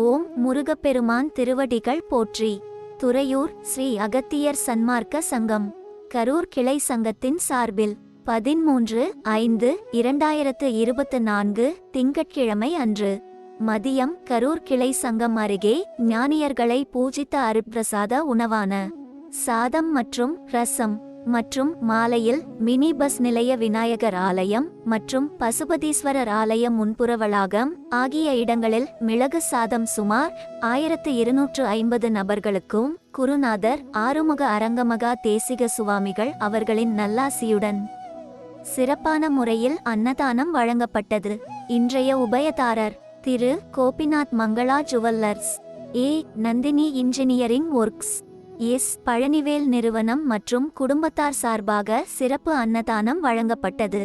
ஓம் முருகப்பெருமான் திருவடிகள் போற்றி. துறையூர் ஸ்ரீ அகத்தியர் சன்மார்க்க சங்கம் கரூர் கிளை சங்கத்தின் சார்பில் 13/5/2024 திங்கட்கிழமை அன்று மதியம் கரூர் கிளை சங்கம் அருகே ஞானியர்களை பூஜித்த அருட்பிரசாத உணவான சாதம் மற்றும் ரசம் மற்றும் மாலையில் மினி பஸ் நிலைய விநாயகர் ஆலயம் மற்றும் பசுபதீஸ்வரர் ஆலயம் முன்புற வளாகம் ஆகிய இடங்களில் மிளகு சாதம் சுமார் 1250 நபர்களுக்கும் குருநாதர் ஆறுமுக அரங்கமகா தேசிக சுவாமிகள் அவர்களின் நல்லாசியுடன் சிறப்பான முறையில் அன்னதானம் வழங்கப்பட்டது. இன்றைய உபயதாரர் திரு Gopinath Mangala jewellers, A Nandini engineering works, S Palanivel நிறுவனம் மற்றும் குடும்பத்தார் சார்பாக சிறப்பு அன்னதானம் வழங்கப்பட்டது.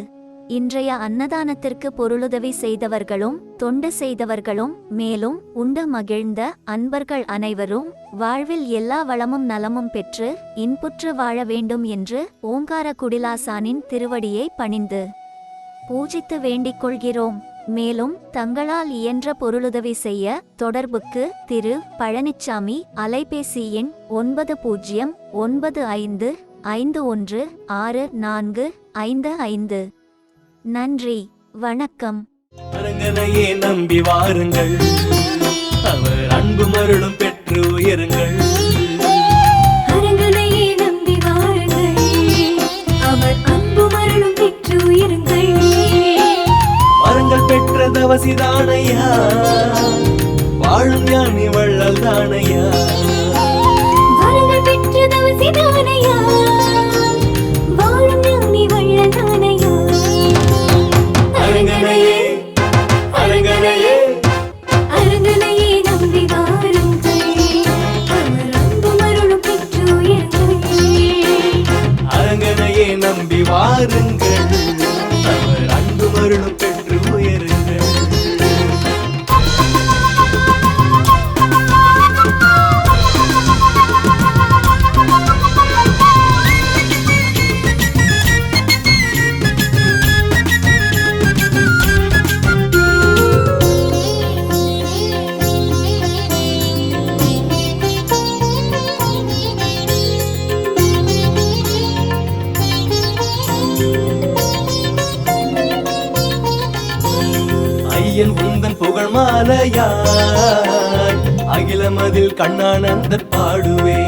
இன்றைய அன்னதானத்திற்கு பொருளுதவி செய்தவர்களும் தொண்டு செய்தவர்களும் மேலும் உண்டு மகிழ்ந்த அன்பர்கள் அனைவரும் வாழ்வில் எல்லா வளமும் நலமும் பெற்று இன்புற்று வாழ வேண்டும் என்று ஓங்கார குடிலாசானின் திருவடியை பணிந்து பூஜித்து வேண்டிக் கொள்கிறோம். மேலும் தங்களால் இயன்ற பொருளுதவி செய்ய தொடர்புக்கு திரு பழனிச்சாமி, அலைபேசி எண் 9095151645. நன்றி, வணக்கம். அரங்கனையே நம்பி வாருங்கள், அவர் அன்பு மருளும் பெற்று உயருங்கள். அரங்கனையே நம்பி வாருங்கள், அவர் அன்பு மருளும் பெற்று உயருங்கள். வரங்கள் பெற்ற தவசிதானையா, வாழும் ஞானி வள்ளல் தானையா. வரங்கள் பெற்ற தவசிதானையா, வாழும் ஞானி வள்ளல் தானையா. அரங்கனையே அரங்கனையே அரங்கனையே நம்பி வாருங்கள், அவர் அன்பு மருளும் பெற்று உயருங்கள். அரங்கனையே நம்பி வாருங்கள், அவர் அன்பு மருளும் பெற்று உயருங்கள். ஐயன் உந்தன் புகழ் மாலையாய் அகிலமதில் கண்ணானந்தர் பாடுவே.